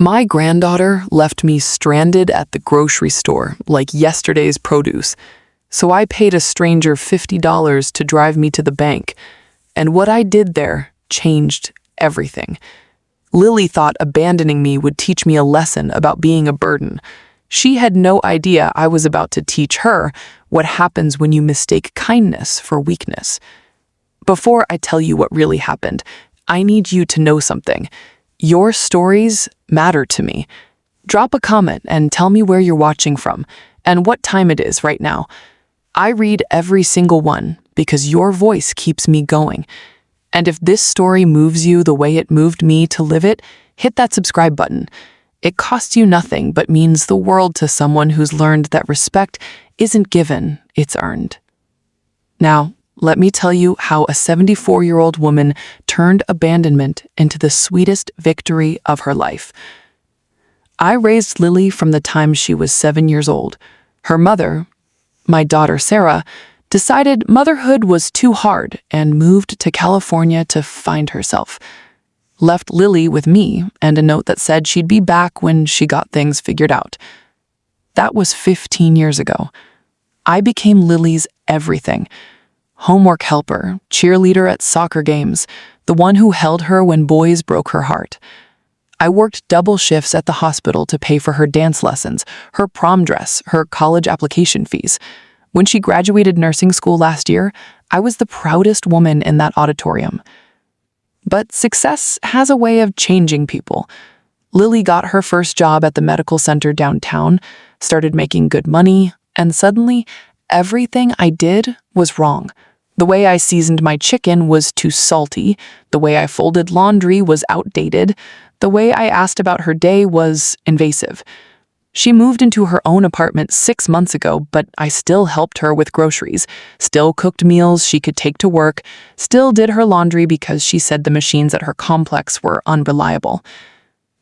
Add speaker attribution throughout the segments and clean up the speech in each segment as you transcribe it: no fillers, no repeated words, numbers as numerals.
Speaker 1: My granddaughter left me stranded at the grocery store like yesterday's produce, so I paid a stranger $50 to drive me to the bank, and what I did there changed everything. Lily thought abandoning me would teach me a lesson about being a burden. She had no idea I was about to teach her what happens when you mistake kindness for weakness. Before I tell you what really happened, I need you to know something. Your stories matter to me. Drop a comment and tell me where you're watching from and what time it is right now. I read every single one because your voice keeps me going. And if this story moves you the way it moved me to live it, hit that subscribe button. It costs you nothing but means the world to someone who's learned that respect isn't given, it's earned. Now, let me tell you how a 74-year-old woman turned abandonment into the sweetest victory of her life. I raised Lily from the time she was 7 years old. Her mother, my daughter Sarah, decided motherhood was too hard and moved to California to find herself. Left Lily with me and a note that said she'd be back when she got things figured out. That was 15 years ago. I became Lily's everything. Homework helper, cheerleader at soccer games, the one who held her when boys broke her heart. I worked double shifts at the hospital to pay for her dance lessons, her prom dress, her college application fees. When she graduated nursing school last year, I was the proudest woman in that auditorium. But success has a way of changing people. Lily got her first job at the medical center downtown, started making good money, and suddenly, everything I did was wrong. The way I seasoned my chicken was too salty. The way I folded laundry was outdated. The way I asked about her day was invasive. She moved into her own apartment 6 months ago, but I still helped her with groceries, still cooked meals she could take to work, still did her laundry because she said the machines at her complex were unreliable.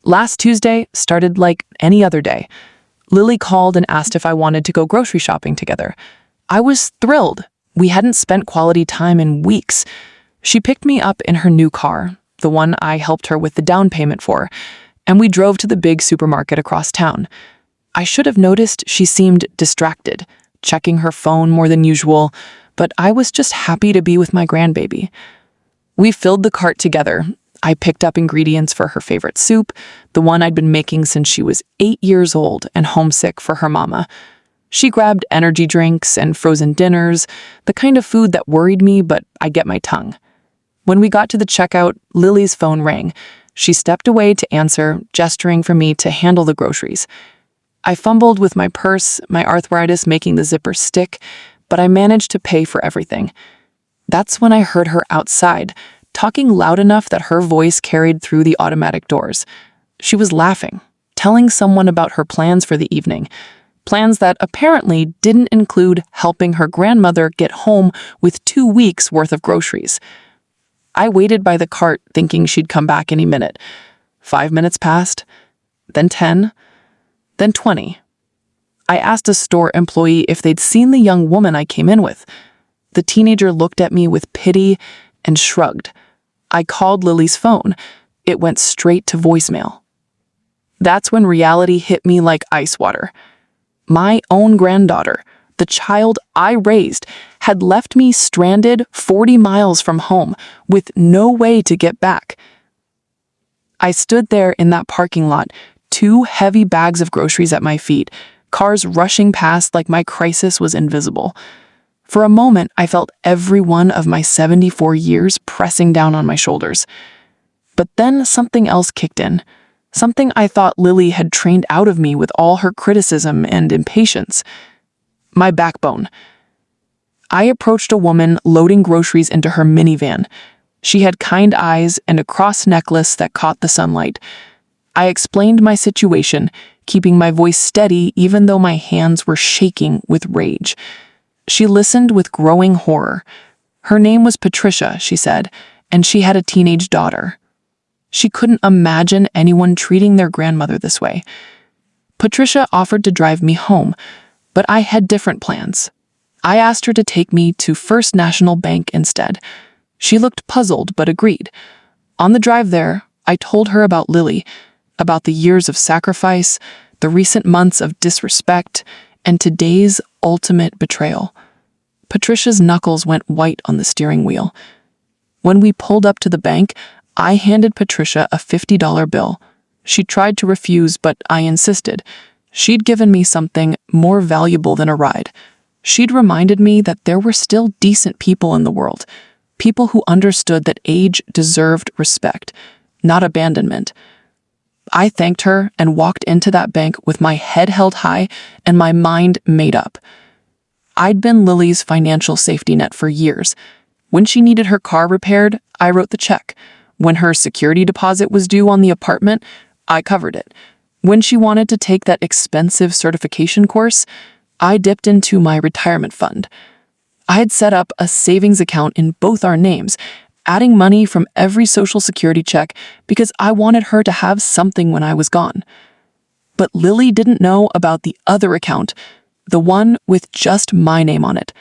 Speaker 1: Last Tuesday started like any other day. Lily called and asked if I wanted to go grocery shopping together. I was thrilled. We hadn't spent quality time in weeks. She picked me up in her new car, the one I helped her with the down payment for, and we drove to the big supermarket across town. I should have noticed she seemed distracted, checking her phone more than usual, but I was just happy to be with my grandbaby. We filled the cart together. I picked up ingredients for her favorite soup, the one I'd been making since she was 8 years old and homesick for her mama. She grabbed energy drinks and frozen dinners, the kind of food that worried me, but I get my tongue. When we got to the checkout, Lily's phone rang. She stepped away to answer, gesturing for me to handle the groceries. I fumbled with my purse, my arthritis making the zipper stick, but I managed to pay for everything. That's when I heard her outside, talking loud enough that her voice carried through the automatic doors. She was laughing, telling someone about her plans for the evening, plans that apparently didn't include helping her grandmother get home with 2 weeks' worth of groceries. I waited by the cart thinking she'd come back any minute. 5 minutes passed, then 10, then 20. I asked a store employee if they'd seen the young woman I came in with. The teenager looked at me with pity and shrugged. I called Lily's phone. It went straight to voicemail. That's when reality hit me like ice water. My own granddaughter, the child I raised, had left me stranded 40 miles from home with no way to get back. I stood there in that parking lot, 2 heavy bags of groceries at my feet, cars rushing past like my crisis was invisible. For a moment, I felt every one of my 74 years pressing down on my shoulders. But then something else kicked in, something I thought Lily had trained out of me with all her criticism and impatience. My backbone. I approached a woman loading groceries into her minivan. She had kind eyes and a cross necklace that caught the sunlight. I explained my situation, keeping my voice steady even though my hands were shaking with rage. She listened with growing horror. Her name was Patricia, she said, and she had a teenage daughter. She couldn't imagine anyone treating their grandmother this way. Patricia offered to drive me home, but I had different plans. I asked her to take me to First National Bank instead. She looked puzzled but agreed. On the drive there, I told her about Lily, about the years of sacrifice, the recent months of disrespect, and today's ultimate betrayal. Patricia's knuckles went white on the steering wheel. When we pulled up to the bank, I handed Patricia a $50 bill. She tried to refuse, but I insisted. She'd given me something more valuable than a ride. She'd reminded me that there were still decent people in the world, people who understood that age deserved respect, not abandonment. I thanked her and walked into that bank with my head held high and my mind made up. I'd been Lily's financial safety net for years. When she needed her car repaired, I wrote the check. When her security deposit was due on the apartment, I covered it. When she wanted to take that expensive certification course, I dipped into my retirement fund. I had set up a savings account in both our names, adding money from every Social Security check because I wanted her to have something when I was gone. But Lily didn't know about the other account, the one with just my name on it,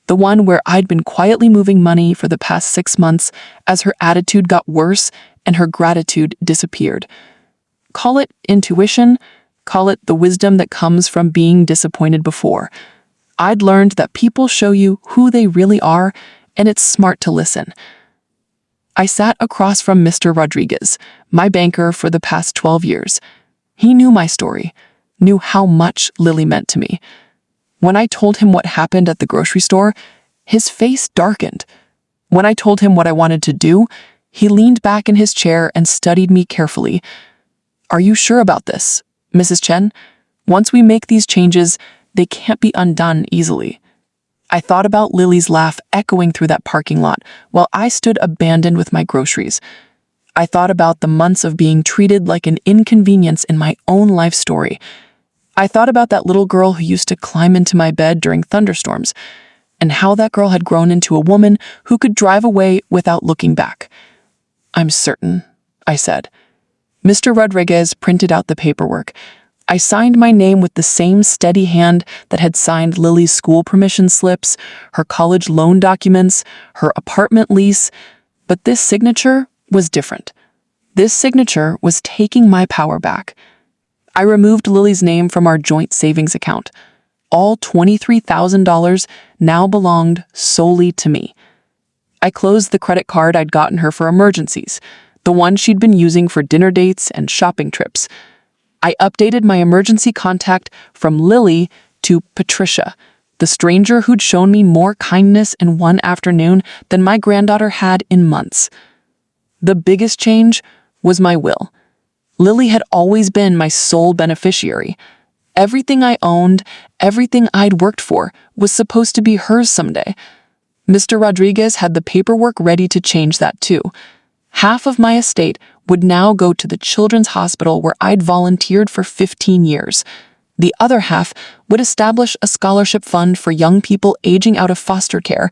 Speaker 1: the one where I'd been quietly moving money for the past 6 months as her attitude got worse and her gratitude disappeared. Call it intuition, call it the wisdom that comes from being disappointed before. I'd learned that people show you who they really are, and it's smart to listen. I sat across from Mr. Rodriguez, my banker for the past 12 years. He knew my story, knew how much Lily meant to me. When I told him what happened at the grocery store, his face darkened. When I told him what I wanted to do, he leaned back in his chair and studied me carefully. "Are you sure about this, Mrs. Chen? Once we make these changes, they can't be undone easily." I thought about Lily's laugh echoing through that parking lot while I stood abandoned with my groceries. I thought about the months of being treated like an inconvenience in my own life story. I thought about that little girl who used to climb into my bed during thunderstorms, and how that girl had grown into a woman who could drive away without looking back. "I'm certain," I said. Mr. Rodriguez printed out the paperwork. I signed my name with the same steady hand that had signed Lily's school permission slips, her college loan documents, her apartment lease, but this signature was different. This signature was taking my power back. I removed Lily's name from our joint savings account. All $23,000 now belonged solely to me. I closed the credit card I'd gotten her for emergencies, the one she'd been using for dinner dates and shopping trips. I updated my emergency contact from Lily to Patricia, the stranger who'd shown me more kindness in one afternoon than my granddaughter had in months. The biggest change was my will. Lily had always been my sole beneficiary. Everything I owned, everything I'd worked for, was supposed to be hers someday. Mr. Rodriguez had the paperwork ready to change that too. Half of my estate would now go to the children's hospital where I'd volunteered for 15 years. The other half would establish a scholarship fund for young people aging out of foster care,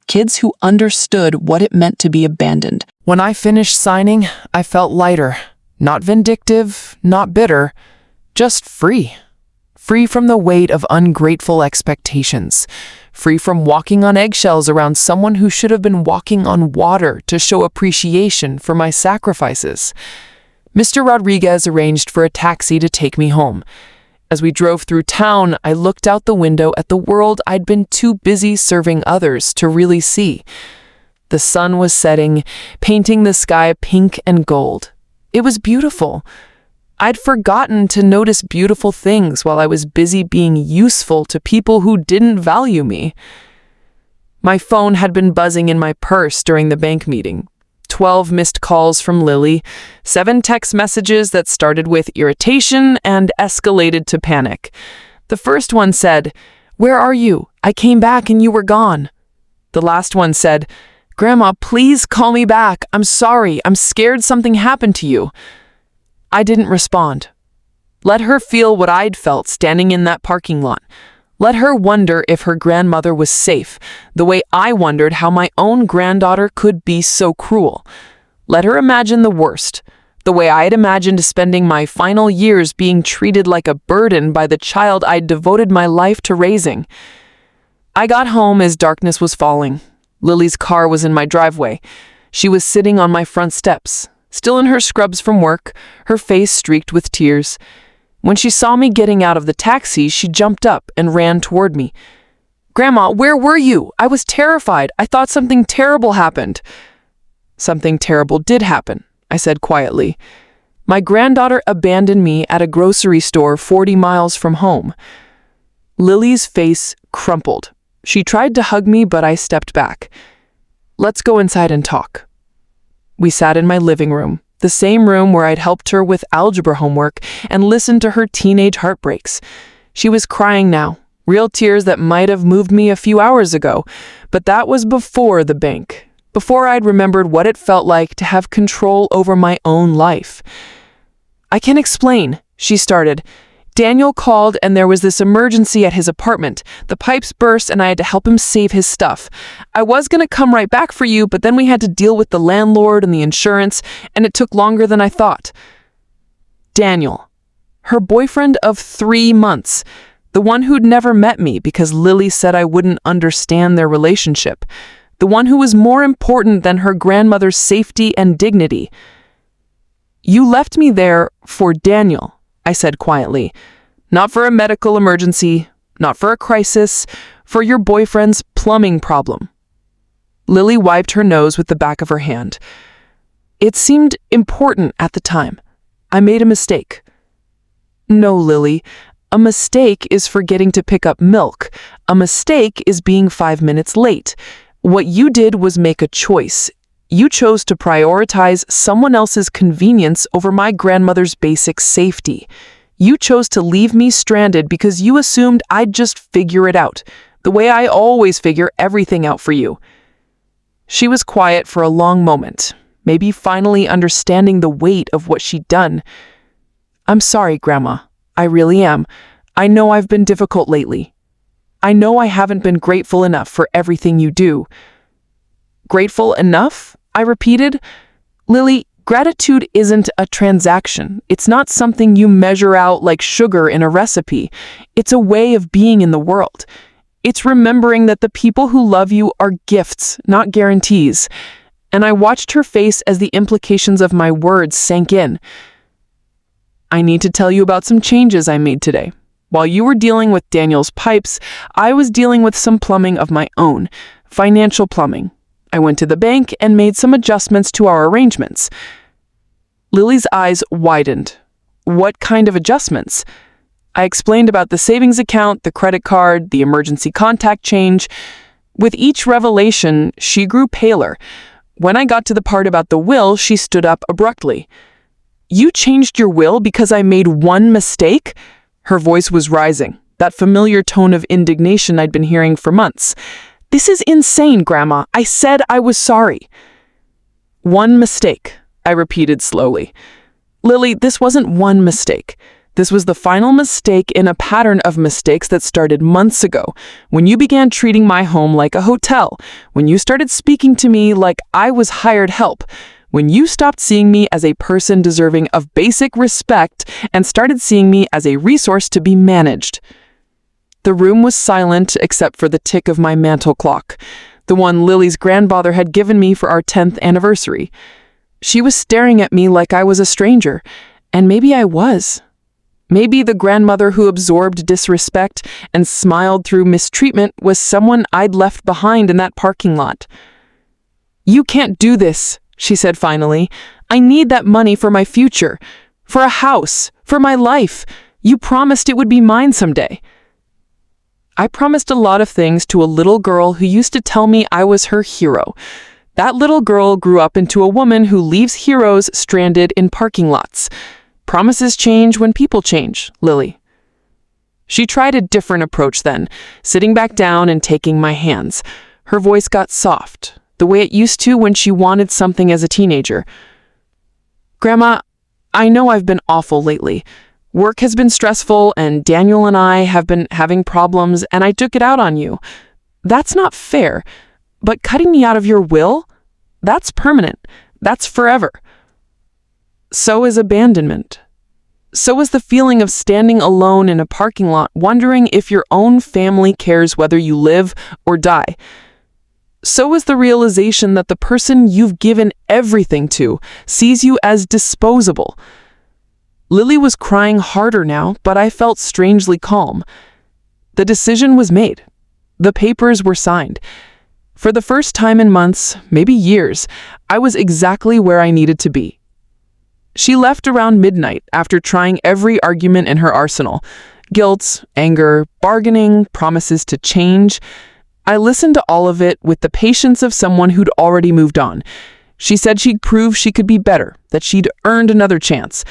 Speaker 1: kids who understood what it meant to be abandoned. When I finished signing, I felt lighter. Not vindictive, not bitter, just free. Free from the weight of ungrateful expectations. Free from walking on eggshells around someone who should have been walking on water to show appreciation for my sacrifices. Mr. Rodriguez arranged for a taxi to take me home. As we drove through town, I looked out the window at the world I'd been too busy serving others to really see. The sun was setting, painting the sky pink and gold. It was beautiful. I'd forgotten to notice beautiful things while I was busy being useful to people who didn't value me. My phone had been buzzing in my purse during the bank meeting. 12 missed calls from Lily, 7 text messages that started with irritation and escalated to panic. The first one said, "Where are you? I came back and you were gone." The last one said, "Grandma, please call me back. I'm sorry. I'm scared something happened to you." I didn't respond. Let her feel what I'd felt standing in that parking lot. Let her wonder if her grandmother was safe, the way I wondered how my own granddaughter could be so cruel. Let her imagine the worst, the way I'd imagined spending my final years being treated like a burden by the child I'd devoted my life to raising. I got home as darkness was falling. Lily's car was in my driveway. She was sitting on my front steps, still in her scrubs from work, her face streaked with tears. When she saw me getting out of the taxi, she jumped up and ran toward me. "Grandma, where were you? I was terrified. I thought something terrible happened." "Something terrible did happen," I said quietly. "My granddaughter abandoned me at a grocery store 40 miles from home." Lily's face crumpled. She tried to hug me, but I stepped back. "Let's go inside and talk." We sat in my living room, the same room where I'd helped her with algebra homework and listened to her teenage heartbreaks. She was crying now, real tears that might have moved me a few hours ago, but that was before the bank, before I'd remembered what it felt like to have control over my own life. "I can explain," she started. "Daniel called and there was this emergency at his apartment. The pipes burst and I had to help him save his stuff. I was going to come right back for you, but then we had to deal with the landlord and the insurance, and it took longer than I thought." Daniel, her boyfriend of 3 months, the one who'd never met me because Lily said I wouldn't understand their relationship, the one who was more important than her grandmother's safety and dignity. "You left me there for Daniel," I said quietly. "Not for a medical emergency, not for a crisis, for your boyfriend's plumbing problem." Lily wiped her nose with the back of her hand. "It seemed important at the time. I made a mistake." "No, Lily. A mistake is forgetting to pick up milk. A mistake is being 5 minutes late. What you did was make a choice. You chose to prioritize someone else's convenience over my grandmother's basic safety. You chose to leave me stranded because you assumed I'd just figure it out, the way I always figure everything out for you." She was quiet for a long moment, maybe finally understanding the weight of what she'd done. "I'm sorry, Grandma. I really am. I know I've been difficult lately. I know I haven't been grateful enough for everything you do." "Grateful enough?" I repeated. "Lily, gratitude isn't a transaction. It's not something you measure out like sugar in a recipe. It's a way of being in the world. It's remembering that the people who love you are gifts, not guarantees." And I watched her face as the implications of my words sank in. "I need to tell you about some changes I made today. While you were dealing with Daniel's pipes, I was dealing with some plumbing of my own, financial plumbing. I went to the bank and made some adjustments to our arrangements." Lily's eyes widened. "What kind of adjustments?" I explained about the savings account, the credit card, the emergency contact change. With each revelation, she grew paler. When I got to the part about the will, she stood up abruptly. "You changed your will because I made one mistake?" Her voice was rising, that familiar tone of indignation I'd been hearing for months. "This is insane, Grandma. I said I was sorry." "One mistake," I repeated slowly. "Lily, this wasn't one mistake. This was the final mistake in a pattern of mistakes that started months ago, when you began treating my home like a hotel, when you started speaking to me like I was hired help, when you stopped seeing me as a person deserving of basic respect and started seeing me as a resource to be managed." The room was silent except for the tick of my mantel clock, the one Lily's grandfather had given me for our 10th anniversary. She was staring at me like I was a stranger, and maybe I was. Maybe the grandmother who absorbed disrespect and smiled through mistreatment was someone I'd left behind in that parking lot. "You can't do this," she said finally. "I need that money for my future, for a house, for my life. You promised it would be mine someday." I promised a lot of things to a little girl who used to tell me I was her hero. That little girl grew up into a woman who leaves heroes stranded in parking lots. Promises change when people change, Lily. She tried a different approach then, sitting back down and taking my hands. Her voice got soft, the way it used to when she wanted something as a teenager. "Grandma, I know I've been awful lately. Work has been stressful, and Daniel and I have been having problems, and I took it out on you. That's not fair. But cutting me out of your will? That's permanent. That's forever. So is abandonment. So is the feeling of standing alone in a parking lot, wondering if your own family cares whether you live or die. So is the realization that the person you've given everything to sees you as disposable. Lily was crying harder now, but I felt strangely calm. The decision was made. The papers were signed. For the first time in months, maybe years, I was exactly where I needed to be. She left around midnight after trying every argument in her arsenal. Guilt, anger, bargaining, promises to change. I listened to all of it with the patience of someone who'd already moved on. She said she'd prove she could be better, that she'd earned another chance.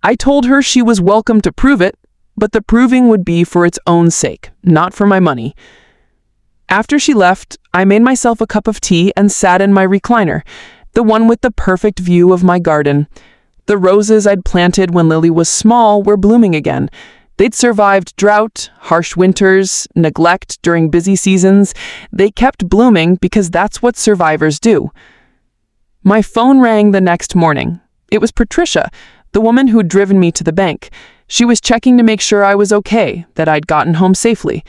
Speaker 1: I told her she was welcome to prove it, but the proving would be for its own sake, not for my money. After she left, I made myself a cup of tea and sat in my recliner, the one with the perfect view of my garden. The roses I'd planted when Lily was small were blooming again. They'd survived drought, harsh winters, neglect during busy seasons. They kept blooming because that's what survivors do. My phone rang the next morning. It was Patricia, the woman who'd driven me to the bank. She was checking to make sure I was okay, that I'd gotten home safely.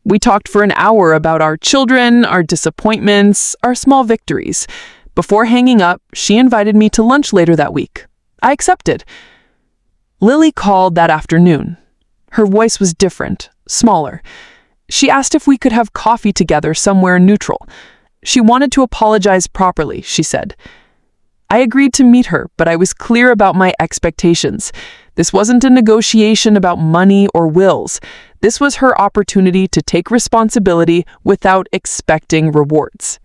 Speaker 1: We talked for an hour about our children, our disappointments, our small victories. Before hanging up, she invited me to lunch later that week. I accepted. Lily called that afternoon. Her voice was different, smaller. She asked if we could have coffee together somewhere neutral. She wanted to apologize properly, she said. I agreed to meet her, but I was clear about my expectations. This wasn't a negotiation about money or wills. This was her opportunity to take responsibility without expecting rewards.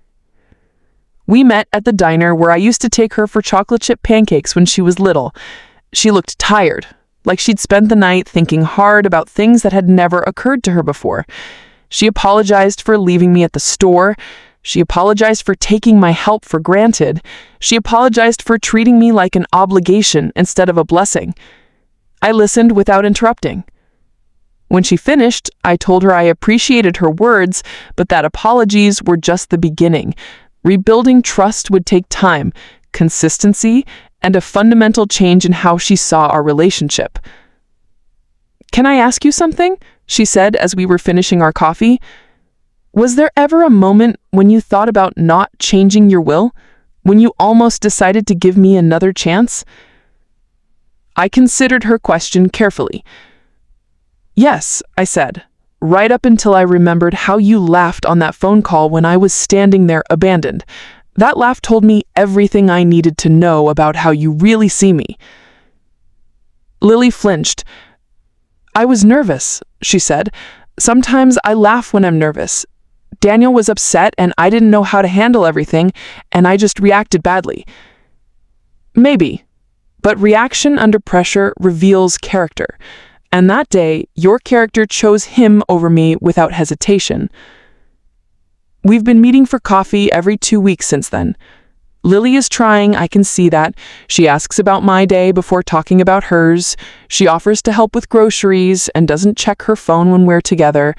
Speaker 1: We met at the diner where I used to take her for chocolate chip pancakes when she was little. She looked tired, like she'd spent the night thinking hard about things that had never occurred to her before. She apologized for leaving me at the store. She apologized for taking my help for granted. She apologized for treating me like an obligation instead of a blessing. I listened without interrupting. When she finished, I told her I appreciated her words, but that apologies were just the beginning. Rebuilding trust would take time, consistency, and a fundamental change in how she saw our relationship. "Can I ask you something?" she said as we were finishing our coffee. "Was there ever a moment when you thought about not changing your will? When you almost decided to give me another chance?" I considered her question carefully. "Yes," I said, "right up until I remembered how you laughed on that phone call when I was standing there abandoned. That laugh told me everything I needed to know about how you really see me." Lily flinched. "I was nervous," she said. "Sometimes I laugh when I'm nervous. Daniel was upset and I didn't know how to handle everything, and I just reacted badly." "Maybe, but reaction under pressure reveals character. And that day, your character chose him over me without hesitation. We've been meeting for coffee every 2 weeks since then. Lily is trying, I can see that. She asks about my day before talking about hers. She offers to help with groceries and doesn't check her phone when we're together.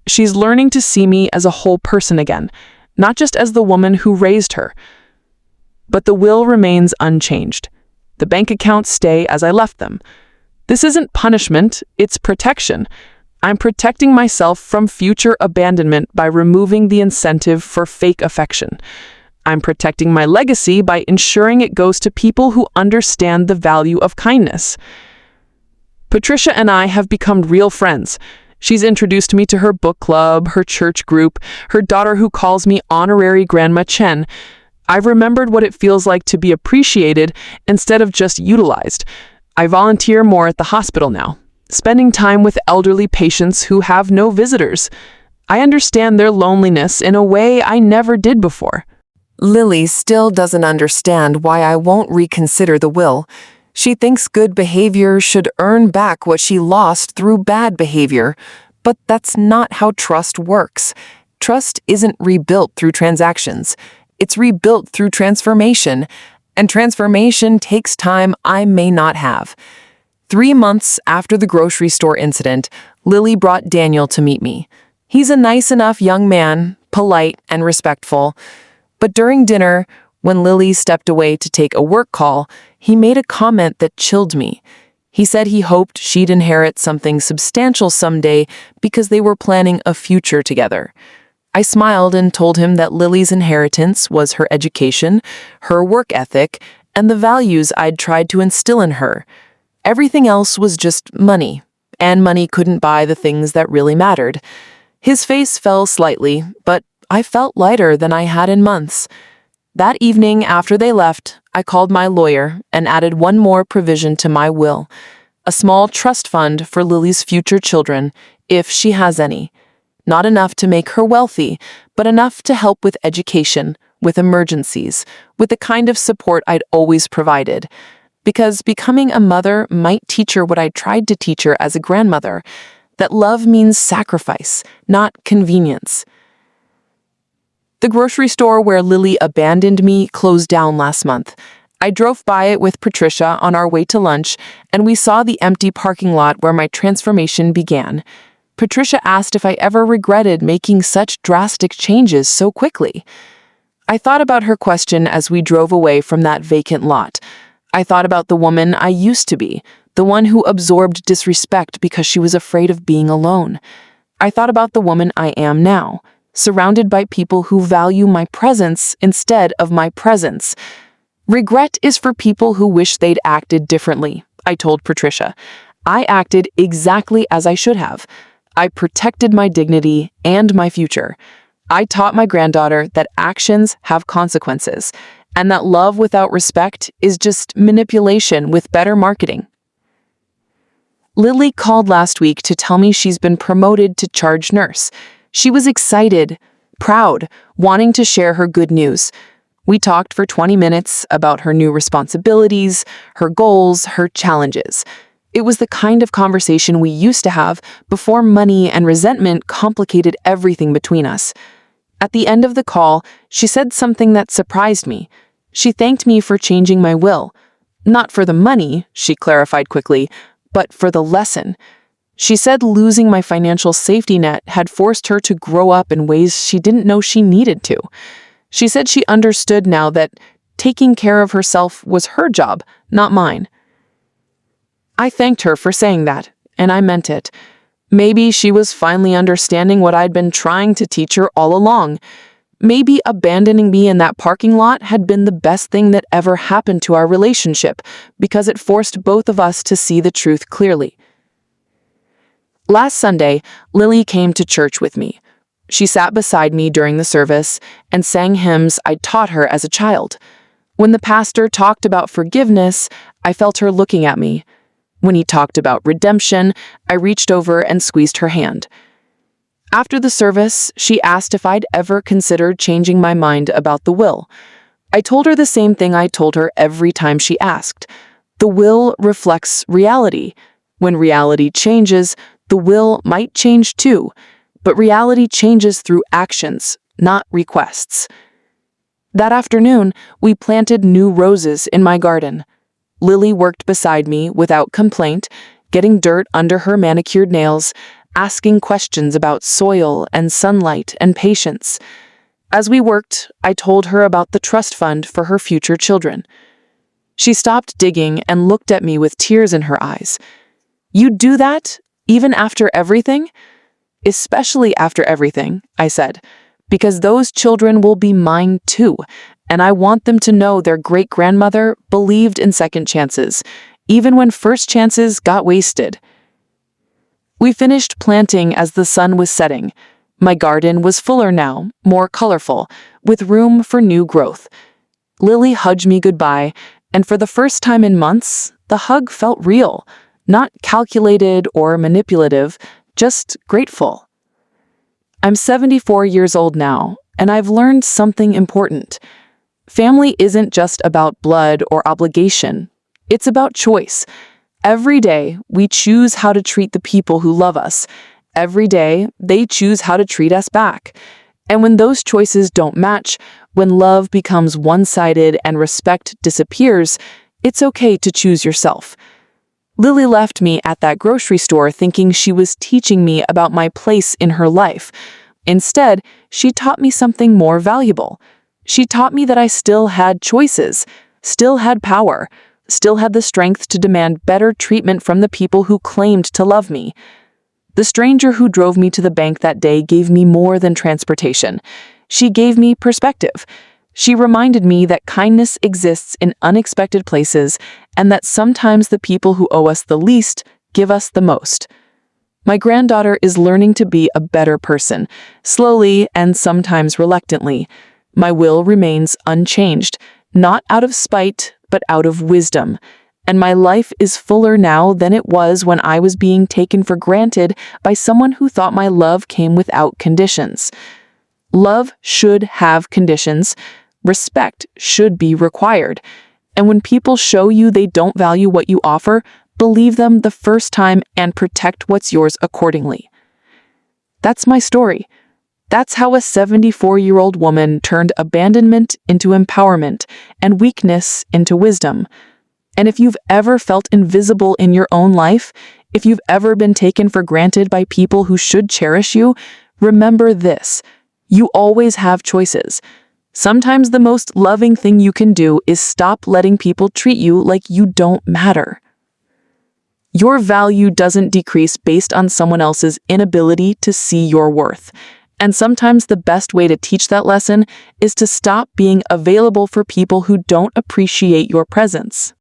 Speaker 1: She's learning to see me as a whole person again, not just as the woman who raised her. But the will remains unchanged. The bank accounts stay as I left them. This isn't punishment, it's protection. I'm protecting myself from future abandonment by removing the incentive for fake affection. I'm protecting my legacy by ensuring it goes to people who understand the value of kindness. Patricia and I have become real friends. She's introduced me to her book club, her church group, her daughter who calls me honorary Grandma Chen. I've remembered what it feels like to be appreciated instead of just utilized. I volunteer more at the hospital now, spending time with elderly patients who have no visitors. I understand their loneliness in a way I never did before.
Speaker 2: Lily still doesn't understand why I won't reconsider the will. She thinks good behavior should earn back what she lost through bad behavior, but that's not how trust works. Trust isn't rebuilt through transactions. It's rebuilt through transformation, and transformation takes time I may not have. 3 months after the grocery store incident, Lily brought Daniel to meet me. He's a nice enough young man, polite and respectful. But during dinner, when Lily stepped away to take a work call, he made a comment that chilled me. He said he hoped she'd inherit something substantial someday because they were planning a future together. I smiled and told him that Lily's inheritance was her education, her work ethic, and the values I'd tried to instill in her. Everything else was just money, and money couldn't buy the things that really mattered. His face fell slightly, but I felt lighter than I had in months. That evening after they left, I called my lawyer and added one more provision to my will, a small trust fund for Lily's future children, if she has any. Not enough to make her wealthy, but enough to help with education, with emergencies, with the kind of support I'd always provided. Because becoming a mother might teach her what I tried to teach her as a grandmother, that love means sacrifice, not convenience. The grocery store where Lily abandoned me closed down last month. I drove by it with Patricia on our way to lunch, and we saw the empty parking lot where my transformation began. Patricia asked if I ever regretted making such drastic changes so quickly. I thought about her question as we drove away from that vacant lot. I thought about the woman I used to be, the one who absorbed disrespect because she was afraid of being alone. I thought about the woman I am now, surrounded by people who value my presence instead of my presence. Regret is for people who wish they'd acted differently, I told Patricia. I acted exactly as I should have. I protected my dignity and my future. I taught my granddaughter that actions have consequences, and that love without respect is just manipulation with better marketing. Lily called last week to tell me she's been promoted to charge nurse. She was excited, proud, wanting to share her good news. We talked for 20 minutes about her new responsibilities, her goals, her challenges. It was the kind of conversation we used to have before money and resentment complicated everything between us. At the end of the call, she said something that surprised me. She thanked me for changing my will. Not for the money, she clarified quickly, but for the lesson. She said losing my financial safety net had forced her to grow up in ways she didn't know she needed to. She said she understood now that taking care of herself was her job, not mine. I thanked her for saying that, and I meant it. Maybe she was finally understanding what I'd been trying to teach her all along. Maybe abandoning me in that parking lot had been the best thing that ever happened to our relationship, because it forced both of us to see the truth clearly. Last Sunday, Lily came to church with me. She sat beside me during the service and sang hymns I'd taught her as a child. When the pastor talked about forgiveness, I felt her looking at me. When he talked about redemption, I reached over and squeezed her hand. After the service, she asked if I'd ever considered changing my mind about the will. I told her the same thing I told her every time she asked. The will reflects reality. When reality changes, the will might change too, but reality changes through actions, not requests. That afternoon, we planted new roses in my garden. Lily worked beside me without complaint, getting dirt under her manicured nails, asking questions about soil and sunlight and patience. As we worked, I told her about the trust fund for her future children. She stopped digging and looked at me with tears in her eyes. "You'd do that, even after everything?" "Especially after everything," I said, "because those children will be mine too, and I want them to know their great-grandmother believed in second chances, even when first chances got wasted." We finished planting as the sun was setting. My garden was fuller now, more colorful, with room for new growth. Lily hugged me goodbye, and for the first time in months, the hug felt real, not calculated or manipulative, just grateful. I'm 74 years old now, and I've learned something important. Family isn't just about blood or obligation. It's about choice. Every day, we choose how to treat the people who love us. Every day, they choose how to treat us back. And when those choices don't match, when love becomes one-sided and respect disappears, it's okay to choose yourself. Lily left me at that grocery store thinking she was teaching me about my place in her life. Instead, she taught me something more valuable. She taught me that I still had choices, still had power, still had the strength to demand better treatment from the people who claimed to love me.
Speaker 1: The stranger who drove me to the bank that day gave me more than transportation. She gave me perspective. She reminded me that kindness exists in unexpected places and that sometimes the people who owe us the least give us the most. My granddaughter is learning to be a better person, slowly and sometimes reluctantly. My will remains unchanged, not out of spite, but out of wisdom. And my life is fuller now than it was when I was being taken for granted by someone who thought my love came without conditions. Love should have conditions. Respect should be required. And when people show you they don't value what you offer, believe them the first time and protect what's yours accordingly. That's my story. That's how a 74-year-old woman turned abandonment into empowerment and weakness into wisdom. And if you've ever felt invisible in your own life, if you've ever been taken for granted by people who should cherish you, remember this: you always have choices. Sometimes the most loving thing you can do is stop letting people treat you like you don't matter. Your value doesn't decrease based on someone else's inability to see your worth. And sometimes the best way to teach that lesson is to stop being available for people who don't appreciate your presence.